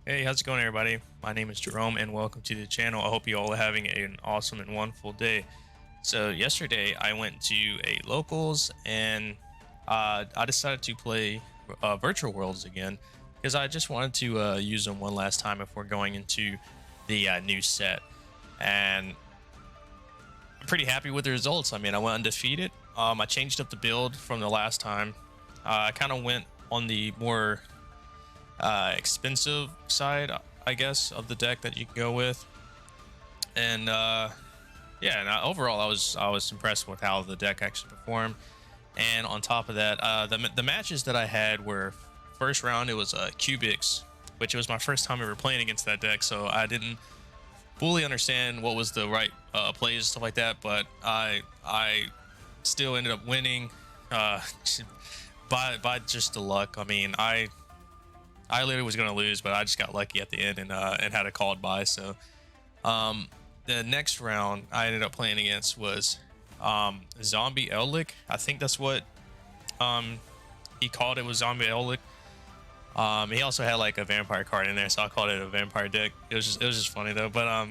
Hey, how's it going, everybody? My name is Jerome, and welcome to the channel. I hope you all are having an awesome and wonderful day. So, yesterday I went to a locals, and I decided to play virtual worlds again because I just wanted to use them one last time before going into the new set. And I'm pretty happy with the results. I mean, I went undefeated. I changed up the build from the last time. I kind of went on the more expensive side, I guess, of the deck that you can go with. And yeah, and overall, I was impressed with how the deck actually performed. And on top of that, the matches that I had were first round. It was Cubics, which was my first time ever playing against that deck, so I didn't fully understand what was the right plays and stuff like that. But I still ended up winning uh, by just the luck. I mean, I literally was gonna lose, but I just got lucky at the end and had a called by. So the next round I ended up playing against was Zombie Ellic. I think that's what he called it, was Zombie Ellic. He also had like a vampire card in there, so I called it a vampire deck. It was just funny though. But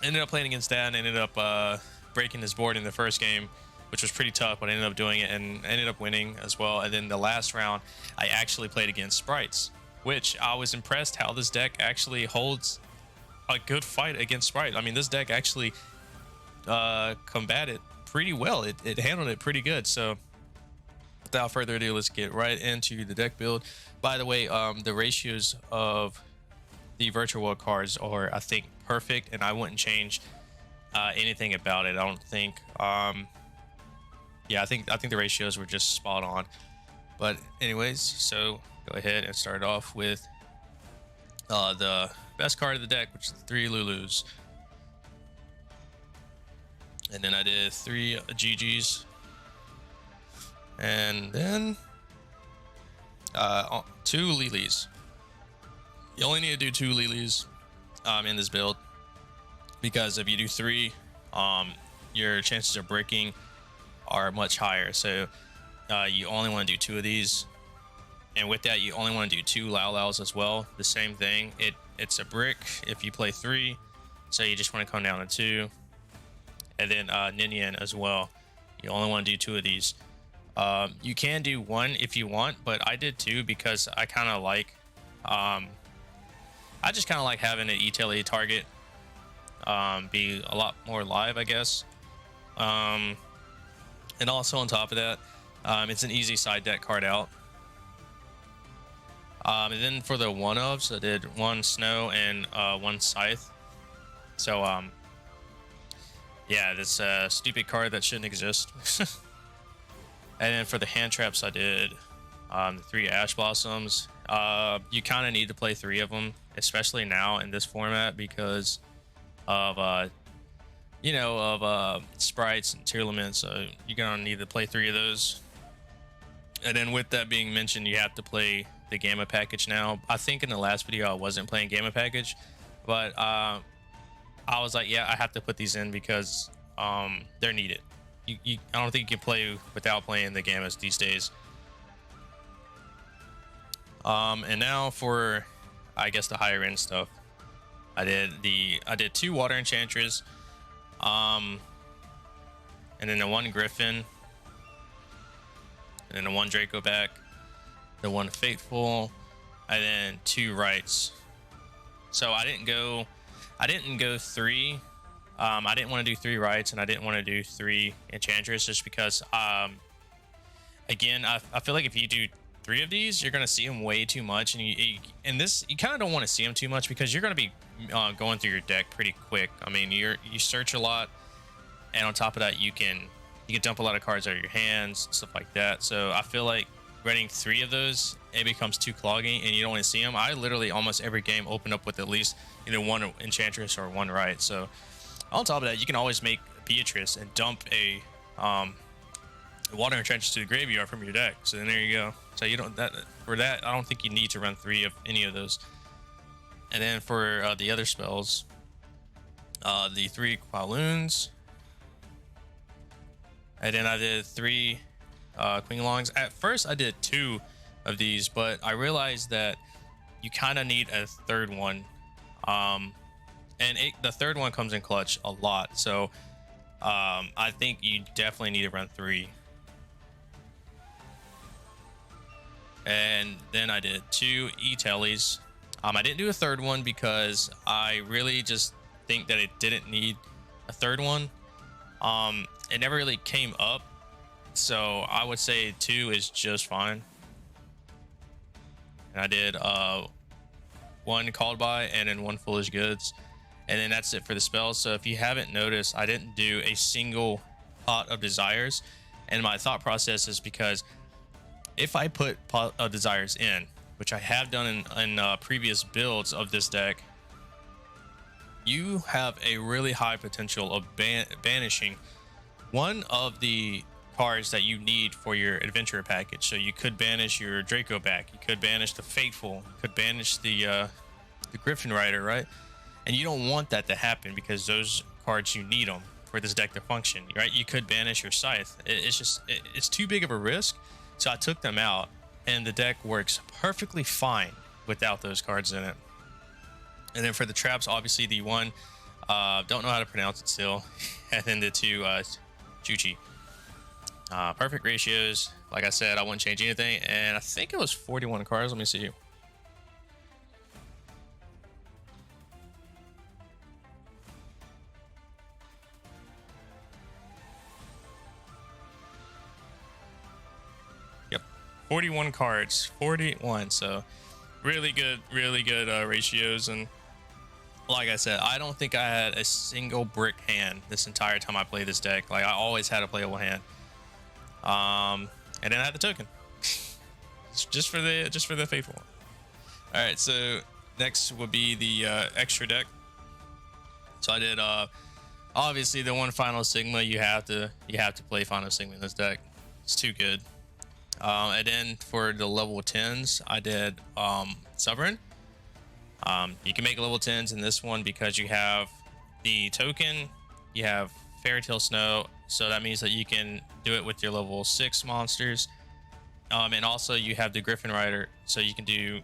ended up playing against that and ended up breaking his board in the first game, which was pretty tough, but I ended up doing it and ended up winning as well. And then the last round, I actually played against Sprites, which I was impressed how this deck actually holds a good fight against Sprite. I mean, this deck actually combated pretty well. It handled it pretty good. So without further ado, let's get right into the deck build. By the way, the ratios of the virtual world cards are, I think, perfect, and I wouldn't change anything about it. I don't think. Yeah, I think the ratios were just spot on. But anyways, so go ahead and start off with the best card of the deck, which is the 3 Lulus. And then I did 3 GGs. And then 2 Lilies. You only need to do 2 Lilies in this build, because if you do 3, your chances of breaking are much higher. So you only want to do 2 of these, and with that you only want to do 2 Laus as well. The same thing, it's a brick if you play 3, so you just want to come down to 2. And then Ninian as well, you only want to do 2 of these. You can do 1 if you want, but I did 2 because I kind of like I just kind of like having an ETLA target be a lot more live, I guess. And also on top of that, it's an easy side deck card out. And then for the one-ofs, I did 1 Snow and 1 Scythe. So yeah, this stupid card that shouldn't exist. And then for the hand traps, I did the 3 Ash Blossoms. You kind of need to play 3 of them, especially now in this format, because of sprites and tier limits. So you're gonna need to play 3 of those. And then with that being mentioned, you have to play the Gamma package now. I think in the last video I wasn't playing Gamma package, but I was like, yeah, I have to put these in because they're needed. I don't think you can play without playing the Gammas these days. And now for, I guess, the higher end stuff. I did 2 Water Enchantress, and then the 1 Griffin, and then the 1 Draco back, the 1 Fateful, and then 2 Rights. So I didn't go 3. I didn't want to do 3 Rights, and I didn't want to do 3 Enchantress, just because again, I feel like if you do 3 of these, you're gonna see them way too much, and you kind of don't want to see them too much, because you're gonna be going through your deck pretty quick. I mean, you search a lot, and on top of that, you can dump a lot of cards out of your hands, stuff like that. So I feel like running 3 of those, it becomes too clogging, and you don't want to see them. I literally almost every game open up with at least either 1 Enchantress or 1 Right. So on top of that, you can always make Beatrice and dump a Water Enchantress to the graveyard from your deck. So then there you go. So you don't for that. I don't think you need to run 3 of any of those. And then for the other spells, the 3 Qualoons, and then I did 3 Queen Longs. At first, I did 2 of these, but I realized that you kind of need a third one. And the third one comes in clutch a lot. So I think you definitely need to run 3. And then I did 2 e-tellies. I didn't do a third one because I really just think that it didn't need a third one. It never really came up, so I would say 2 is just fine. And I did 1 called by and then 1 foolish goods, and then that's it for the spells. So if you haven't noticed, I didn't do a single pot of desires, and my thought process is because if I put pot of desires in, which I have done in previous builds of this deck, you have a really high potential of banishing one of the cards that you need for your adventurer package. So you could banish your Draco back, you could banish the Fateful, you could banish the Griffin Rider, right? And you don't want that to happen because those cards, you need them for this deck to function, right? You could banish your Scythe. It's too big of a risk, so I took them out, and the deck works perfectly fine without those cards in it. And then for the traps, obviously the 1, don't know how to pronounce it still, and then the 2, Chuchi. Perfect ratios. Like I said, I wouldn't change anything, and I think it was 41 cards. Let me see. Yep, 41 cards, 41. So really good ratios. And like I said, I don't think I had a single brick hand this entire time I played this deck. Like, I always had a playable hand. And then I had the token just for the faithful one. All right, so next would be the extra deck. So I did obviously the 1 Final Sigma. You have to play Final Sigma in this deck. It's too good. And then for the level 10s, I did Sovereign. You can make level 10s in this one because you have the token, you have Fairy Tale Snow, so that means that you can do it with your level 6 monsters. And also you have the Griffin Rider, so you can do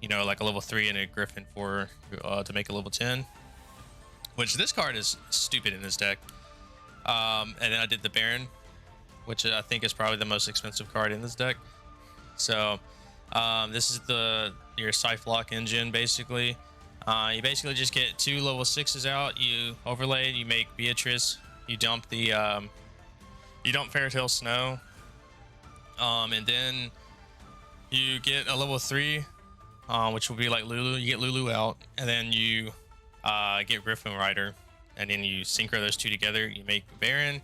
you know, like a level 3 and a Griffin for to make a level 10, which this card is stupid in this deck. And then I did the Baron, which I think is probably the most expensive card in this deck. So this is your Scythe Lock engine, basically. You basically just get 2 level 6s out, you overlay, you make Beatrice, you dump the you dump Fairy Tale Snow, and then you get a level 3, which will be like Lulu. You get Lulu out, and then you get Griffin Rider, and then you synchro those 2 together. You make Baron,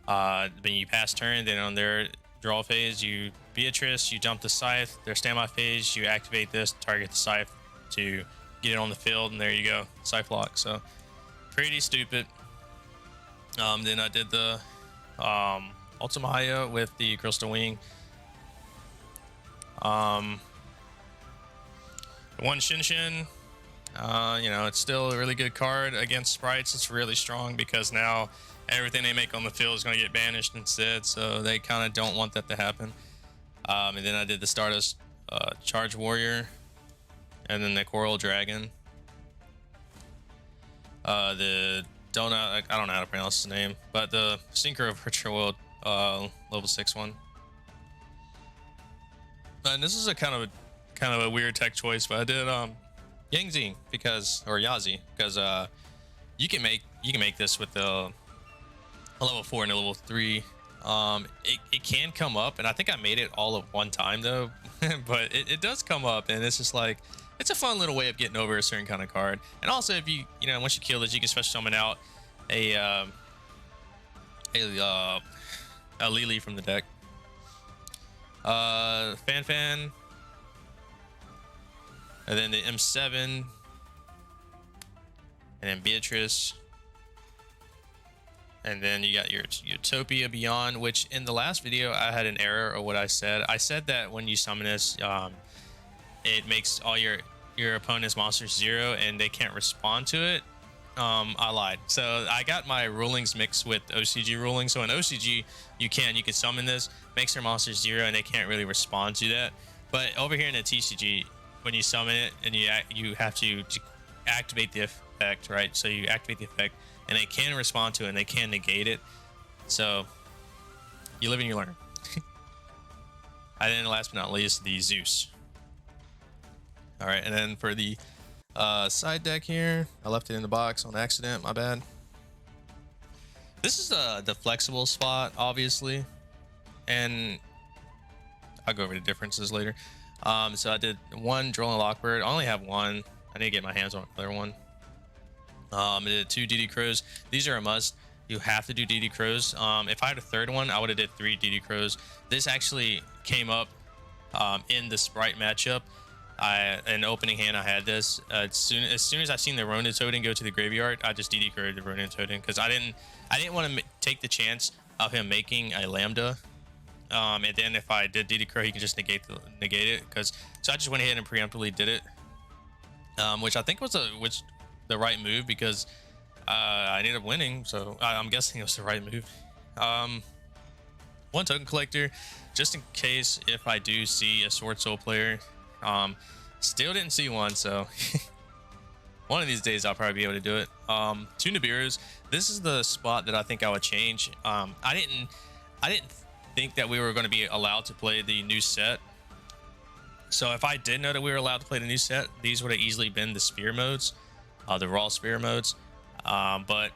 then you pass turn, then on their draw phase, you Beatrice, you dump the Scythe. Their standby phase, you activate this, target the Scythe to get it on the field, and there you go, Scythe Lock. So pretty stupid. Then I did the Ultima Haya with the Crystal Wing. The 1 Shinshin, you know, it's still a really good card against sprites. It's really strong because now everything they make on the field is going to get banished instead, so they kind of don't want that to happen. And then I did the Stardust Charge Warrior, and then the Coral Dragon. I don't know how to pronounce his name, but the Synchro Virtual World level 6 one. And this is a kind of a weird tech choice, but I did Yangzi or Yazi because you can make this with a level 4 and a level 3. It can come up, and I think I made it all at one time though, but it does come up, and it's just like, it's a fun little way of getting over a certain kind of card. And also, if you know, once you kill this, you can special summon out a Lily from the deck. Fan, and then the M7, and then Beatrice, and then you got your Utopia Beyond, which in the last video I had an error of what I said. I said that when you summon this, it makes all your opponent's monsters 0 and they can't respond to it. I lied. So I got my rulings mixed with OCG rulings. So in OCG, you can summon this, makes their monsters 0 and they can't really respond to that. But over here in the TCG, when you summon it, and you have to activate the effect, right? So you activate the effect, and they can respond to it, and they can negate it. So you live and you learn. And then last but not least, the Zeus. All right, and then for the side deck here, I left it in the box on accident. My bad. This is the flexible spot, obviously, and I'll go over the differences later. So I did one Drolling Lockbird. I only have one. I need to get my hands on another one. I did 2 DD Crows. These are a must. You have to do DD Crows. If I had a third one, I would have did 3 DD Crows. This actually came up in the Sprite matchup. In opening hand, I had this. As soon as I seen the Ronin Totem go to the graveyard, I just DD Crow'd the Ronin Totem because I didn't want to take the chance of him making a Lambda. And then if I did DD Crow, he can just negate it. So I just went ahead and preemptively did it, which I think was the right move because I ended up winning. So I'm guessing it was the right move. 1 token collector, just in case if I do see a Sword Soul player. Still didn't see one, so one of these days I'll probably be able to do it. 2 Nibiru's. This is the spot that I think I would change. I didn't think that we were going to be allowed to play the new set. So if I did know that we were allowed to play the new set, these would have easily been the spear modes, the raw spear modes. But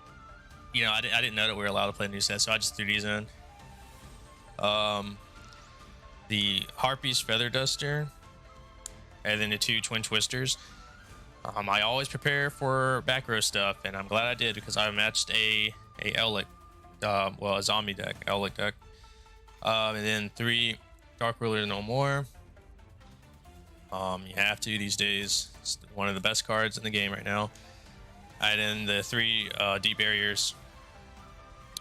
you know, I didn't know that we were allowed to play the new set, so I just threw these in. The Harpy's Feather Duster, and then the 2 Twin Twisters. I always prepare for back row stuff, and I'm glad I did because I matched a Elec, a zombie deck, Elec deck. And then 3 Dark Ruler No More. You have to these days. It's one of the best cards in the game right now. And then the 3 Deep Barriers,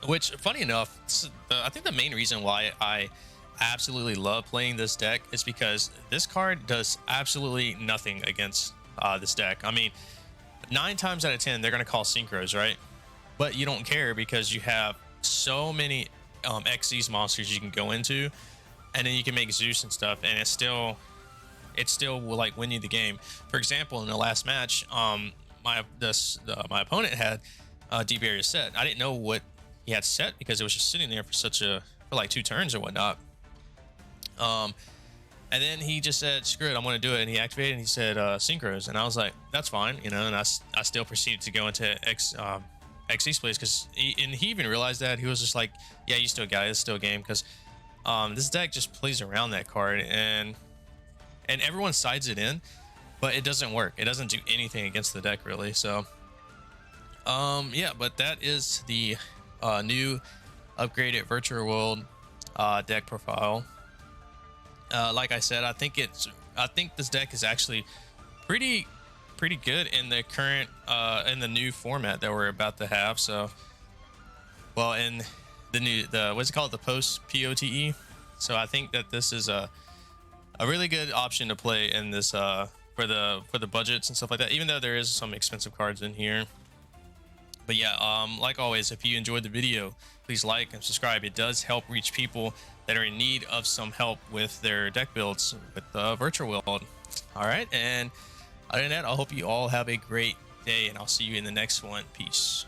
which, funny enough, I think the main reason why I absolutely love playing this deck is because this card does absolutely nothing against this deck. I mean, 9 times out of 10 they're going to call synchros, right? But you don't care because you have so many XYZ monsters you can go into, and then you can make Zeus and stuff, and it still will like win you the game. For example, in the last match, my opponent had Deep Barrier set. I didn't know what he had set because it was just sitting there for like 2 turns or whatnot. And then he just said, screw it, I'm going to do it. And he activated and he said, synchros. And I was like, that's fine, you know, and I still proceeded to go into XYZ plays because he even realized that. He was just like, yeah, you still got it, it's still a game, because this deck just plays around that card, and everyone sides it in, but it doesn't work. It doesn't do anything against the deck, really. So, yeah, but that is the new upgraded Virtual World deck profile. Like I said, I think this deck is actually pretty good in the current in the new format that we're about to have. So, well, in the what's it called, the post POTE. So I think that this is a really good option to play in this for the budgets and stuff like that, even though there is some expensive cards in here. But yeah, like always, if you enjoyed the video, please like and subscribe. It does help reach people that are in need of some help with their deck builds with the Virtual World. All right, and other than that, I hope you all have a great day, and I'll see you in the next one. Peace.